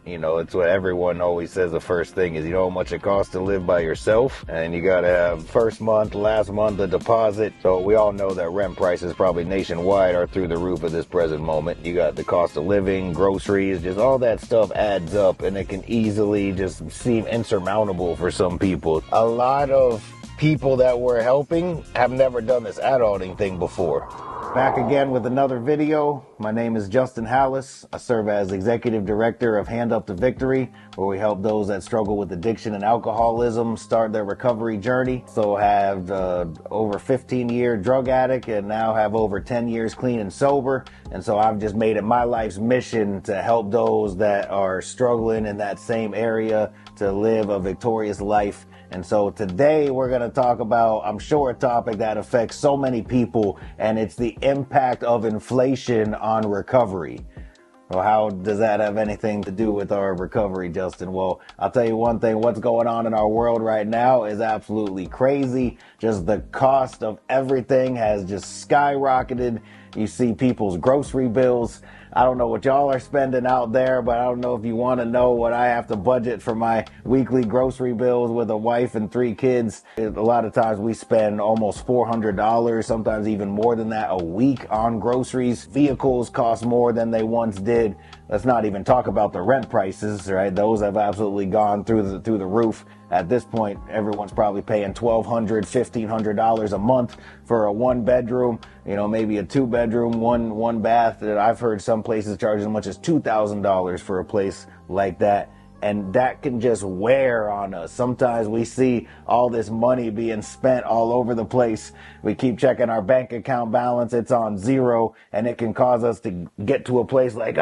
You know, it's what everyone always says the first thing is, you know how much it costs to live by yourself? And you gotta have first month, last month, the deposit. So we all know that rent prices probably nationwide are through the roof at this present moment. You got the cost of living, groceries, just all that stuff adds up, and it can easily just seem insurmountable for some people. A lot of people that we're helping have never done this adulting thing before. Back again with another video. My name is Justin Hallis. I serve as Executive Director of Hand Up to Victory, where we help those that struggle with addiction and alcoholism start their recovery journey. So have over 15-year drug addict and now have over 10 years clean and sober. And so I've just made it my life's mission to help those that are struggling in that same area to live a victorious life. And so today we're going to talk about, I'm sure, a topic that affects so many people, and it's the impact of inflation on recovery. Well, how does that have anything to do with our recovery, Justin? Well, I'll tell you one thing, what's going on in our world right now is absolutely crazy. Just the cost of everything has just skyrocketed. You see people's grocery bills. I don't know what y'all are spending out there, but I don't know if you want to know what I have to budget for my weekly grocery bills with a wife and 3 kids. A lot of times we spend almost $400, sometimes even more than that a week on groceries. Vehicles cost more than they once did. Let's not even talk about the rent prices, right? Those have absolutely gone through the roof. At this point, everyone's probably paying $1,200, $1,500 a month for a 1-bedroom, maybe a 2-bedroom, one bath. I've heard some places charge as much as $2,000 for a place like that. And that can just wear on us. Sometimes we see all this money being spent all over the place. We keep checking our bank account balance. It's on zero, and it can cause us to get to a place like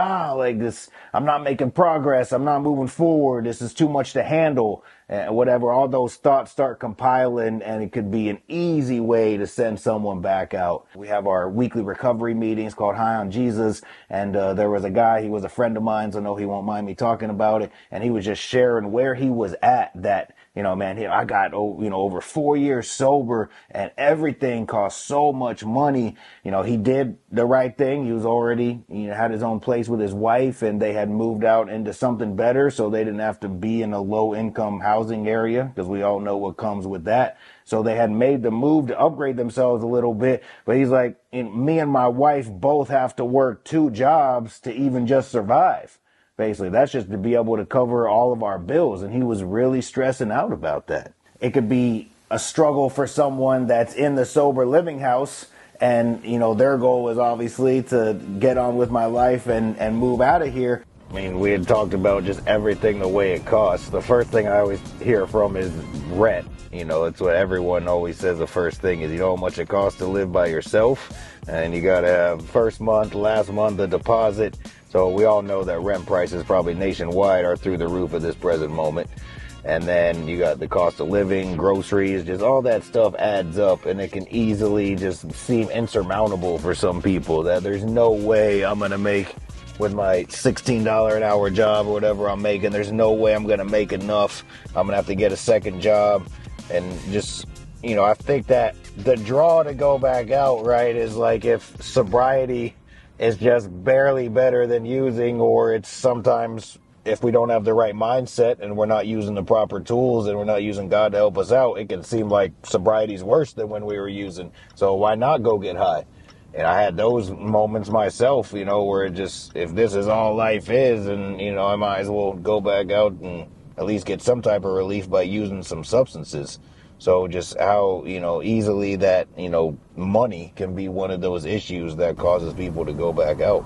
this, I'm not making progress. I'm not moving forward. This is too much to handle. Whatever, all those thoughts start compiling, and it could be an easy way to send someone back out. We have our weekly recovery meetings called High on Jesus, and there was a guy, he was a friend of mine, so I know he won't mind me talking about it, and he was just sharing where he was at that, I got, over 4 years sober, and everything cost so much money. He did the right thing. He was already, had his own place with his wife, and they had moved out into something better, so they didn't have to be in a low-income housing area, because we all know what comes with that. So they had made the move to upgrade themselves a little bit, but he's like, me and my wife both have to work 2 jobs to even just survive. Basically, that's just to be able to cover all of our bills. And he was really stressing out about that. It could be a struggle for someone that's in the sober living house. And, their goal is obviously to get on with my life and move out of here. I mean, we had talked about just everything the way it costs. The first thing I always hear from is rent. It's what everyone always says the first thing is, you know how much it costs to live by yourself? And you got to have first month, last month, the deposit. So we all know that rent prices probably nationwide are through the roof at this present moment. And then you got the cost of living, groceries, just all that stuff adds up, and it can easily just seem insurmountable for some people that there's no way I'm going to make with my $16 an hour job or whatever I'm making. There's no way I'm going to make enough. I'm going to have to get a second job. And just, I think that the draw to go back out, right, is like if sobriety is just barely better than using, or it's sometimes if we don't have the right mindset and we're not using the proper tools and we're not using God to help us out, it can seem like sobriety's worse than when we were using. So why not go get high? And I had those moments myself, where it just, if this is all life is, and, I might as well go back out and at least get some type of relief by using some substances. So just how, easily that, money can be one of those issues that causes people to go back out.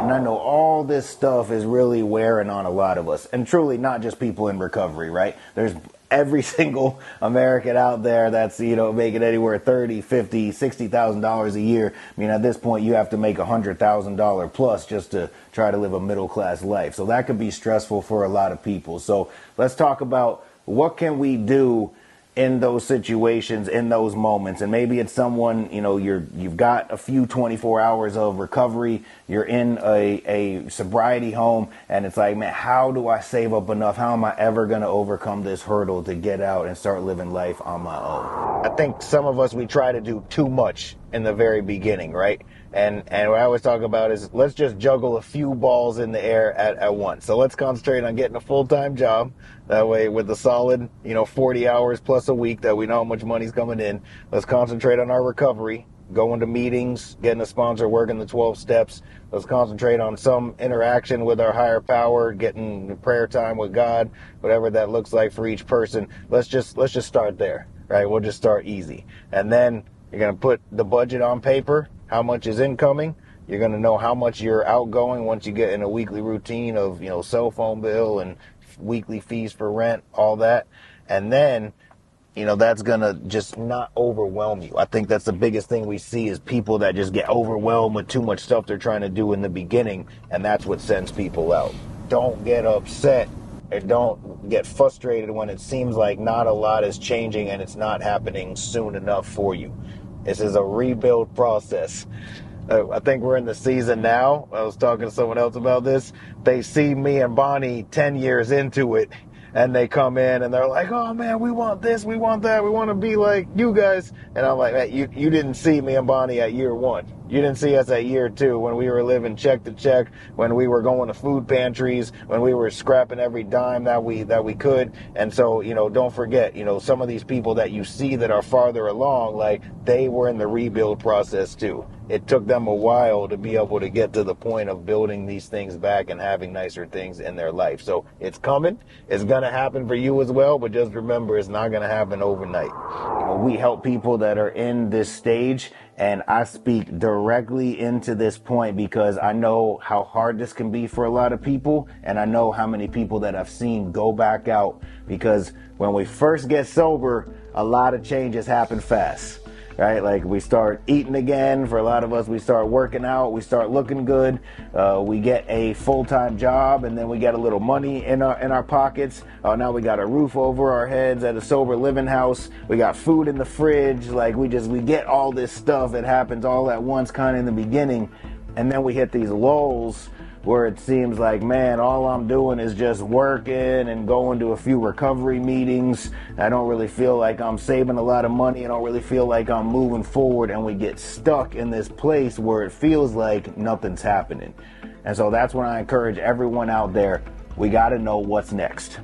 And I know all this stuff is really wearing on a lot of us, and truly not just people in recovery, right? There's every single American out there that's, making anywhere $30,000, $50,000, $60,000 a year. I mean, at this point, you have to make $100,000 plus just to try to live a middle-class life. So that could be stressful for a lot of people. So let's talk about what can we do in those situations, in those moments. And maybe it's someone, you've got a few 24 hours of recovery, you're in a sobriety home, and it's like, man, how do I save up enough? How am I ever going to overcome this hurdle to get out and start living life on my own? I think some of us, we try to do too much in the very beginning, right? And what I always talk about is let's just juggle a few balls in the air at once. So let's concentrate on getting a full-time job. That way, with a solid, 40 hours plus a week that we know how much money's coming in, let's concentrate on our recovery, going to meetings, getting a sponsor, working the 12 steps. Let's concentrate on some interaction with our higher power, getting prayer time with God, whatever that looks like for each person. Let's just start there, right? We'll just start easy. And then you're going to put the budget on paper, how much is incoming. You're going to know how much you're outgoing once you get in a weekly routine of, cell phone bill and weekly fees for rent, all that. And then, that's going to just not overwhelm you. I think that's the biggest thing we see is people that just get overwhelmed with too much stuff they're trying to do in the beginning. And that's what sends people out. Don't get upset and don't get frustrated when it seems like not a lot is changing and it's not happening soon enough for you. This is a rebuild process. I think we're in the season now. I was talking to someone else about this. They see me and Bonnie 10 years into it, and they come in and they're like, oh man, we want this, we want that, we want to be like you guys. And I'm like, hey, you didn't see me and Bonnie at year 1. You didn't see us at year 2 when we were living check to check, when we were going to food pantries, when we were scrapping every dime that we could. And so, don't forget, some of these people that you see that are farther along, like they were in the rebuild process too. It took them a while to be able to get to the point of building these things back and having nicer things in their life. So it's coming. It's going to happen for you as well. But just remember, it's not going to happen overnight. We help people that are in this stage. And I speak directly into this point because I know how hard this can be for a lot of people. And I know how many people that I've seen go back out, because when we first get sober, a lot of changes happen fast. Right? Like we start eating again. For a lot of us, we start working out. We start looking good. We get a full-time job, and then we get a little money in our pockets. Now we got a roof over our heads at a sober living house. We got food in the fridge. Like we get all this stuff. It happens all at once kind of in the beginning. And then we hit these lulls where it seems like, man, all I'm doing is just working and going to a few recovery meetings. I don't really feel like I'm saving a lot of money. I don't really feel like I'm moving forward. And we get stuck in this place where it feels like nothing's happening. And so that's when I encourage everyone out there, we got to know what's next.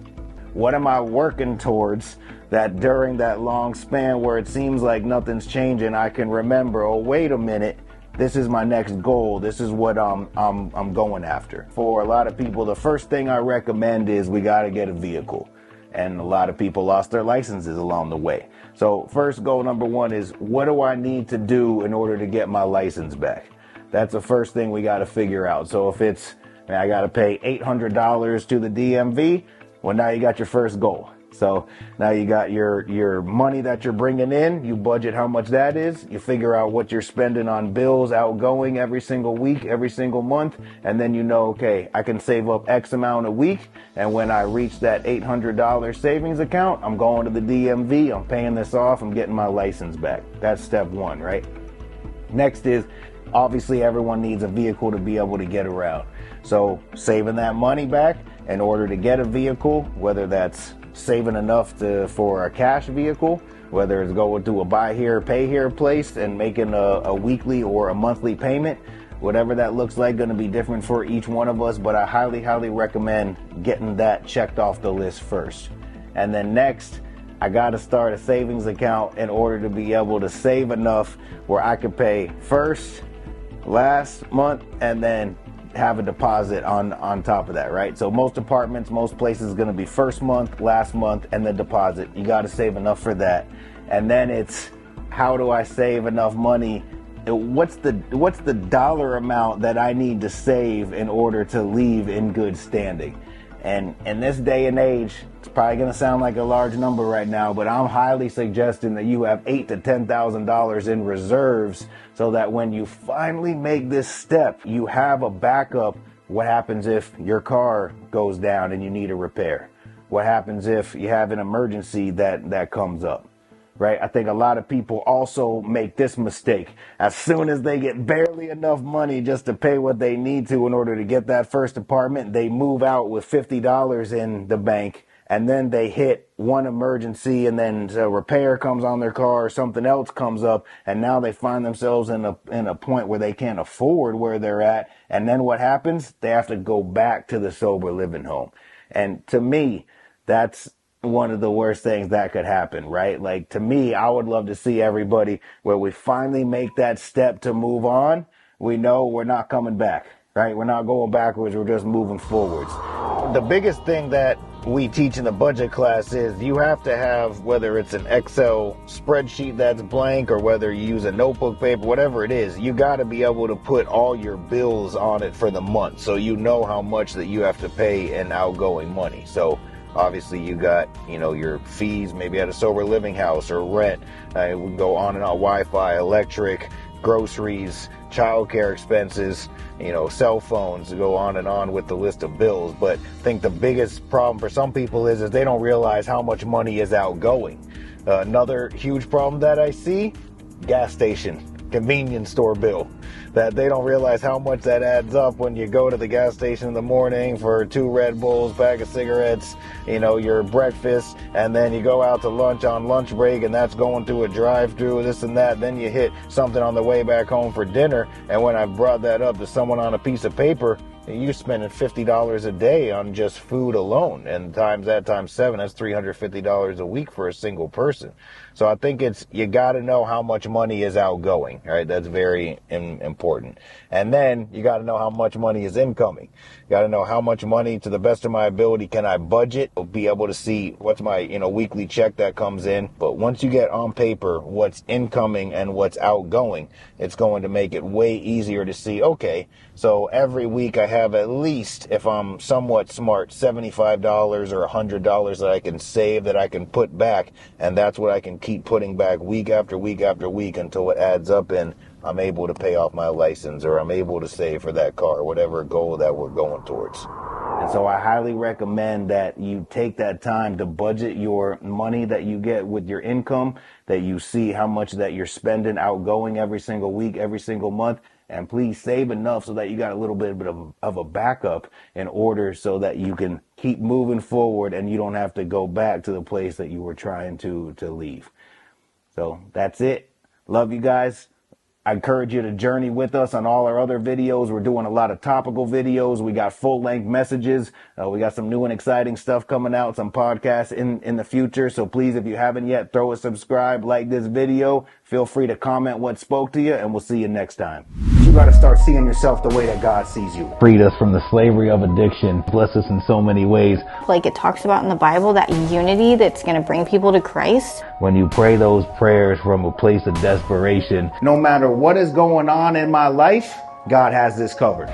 What am I working towards that during that long span where it seems like nothing's changing, I can remember, oh, wait a minute. This is my next goal. This is what I'm going after. For a lot of people, the first thing I recommend is we got to get a vehicle. And a lot of people lost their licenses along the way. So first goal number 1 is, what do I need to do in order to get my license back? That's the first thing we got to figure out. So if it's, I got to pay $800 to the DMV, well, now you got your first goal. So now you got your money that you're bringing in, you budget how much that is, you figure out what you're spending on bills outgoing every single week, every single month, and then okay, I can save up X amount a week, and when I reach that $800 savings account, I'm going to the DMV, I'm paying this off, I'm getting my license back. That's step 1, right? Next is, obviously everyone needs a vehicle to be able to get around. So saving that money back in order to get a vehicle, whether that's saving enough for a cash vehicle, whether it's going to a buy here, pay here place and making a weekly or a monthly payment, whatever that looks like, going to be different for each one of us. But I highly, highly recommend getting that checked off the list first. And then next, I got to start a savings account in order to be able to save enough where I can pay first, last month, and then have a deposit on top of that, right? So most apartments, most places is going to be first month, last month, and the deposit. You got to save enough for that. And then it's, how do I save enough money? What's the dollar amount that I need to save in order to leave in good standing? And in this day and age, it's probably going to sound like a large number right now, but I'm highly suggesting that you have $8,000 to $10,000 in reserves so that when you finally make this step, you have a backup. What happens if your car goes down and you need a repair? What happens if you have an emergency that comes up? Right? I think a lot of people also make this mistake. As soon as they get barely enough money just to pay what they need to in order to get that first apartment, they move out with $50 in the bank and then they hit one emergency, and then a repair comes on their car or something else comes up, and now they find themselves in a point where they can't afford where they're at. And then what happens? They have to go back to the sober living home. And to me, that's one of the worst things that could happen, right? Like, to me, I would love to see everybody where we finally make that step to move on. We know we're not coming back, right? We're not going backwards. We're just moving forwards. The biggest thing that we teach in the budget class is you have to have, whether it's an Excel spreadsheet that's blank or whether you use a notebook paper, whatever it is, you got to be able to put all your bills on it for the month, so you know how much that you have to pay in outgoing money. So obviously you got, your fees, maybe at a sober living house, or rent. We can go on and on, Wi-Fi, electric, groceries, childcare expenses, cell phones, go on and on with the list of bills. But I think the biggest problem for some people is they don't realize how much money is outgoing. Another huge problem that I see, gas station, convenience store bill. That they don't realize how much that adds up when you go to the gas station in the morning for 2 Red Bulls, bag of cigarettes, your breakfast, and then you go out to lunch on lunch break, and that's going through a drive-through, this and that. Then you hit something on the way back home for dinner, and when I brought that up to someone on a piece of paper, you're spending $50 a day on just food alone, and times 7, that's $350 a week for a single person. So I think you got to know how much money is outgoing, right? That's very important. And then you got to know how much money is incoming. You got to know how much money, to the best of my ability, can I budget, be able to see what's my, weekly check that comes in. But once you get on paper what's incoming and what's outgoing, it's going to make it way easier to see, okay, so every week I have at least, if I'm somewhat smart, $75 or $100 that I can save, that I can put back, and that's what I can keep putting back week after week after week until it adds up and I'm able to pay off my license, or I'm able to save for that car, whatever goal that we're going towards. And so I highly recommend that you take that time to budget your money that you get with your income, that you see how much that you're spending outgoing every single week, every single month. And please save enough so that you got a little bit of a backup in order so that you can keep moving forward and you don't have to go back to the place that you were trying to leave. So that's it. Love you guys. I encourage you to journey with us on all our other videos. We're doing a lot of topical videos. We got full-length messages. We got some new and exciting stuff coming out, some podcasts in the future. So please, if you haven't yet, throw a subscribe, like this video. Feel free to comment what spoke to you, and we'll see you next time. You got to start seeing yourself the way that God sees you. Freed us from the slavery of addiction. Bless us in so many ways. Like it talks about in the Bible, that unity that's going to bring people to Christ. When you pray those prayers from a place of desperation, no matter what is going on in my life, God has this covered.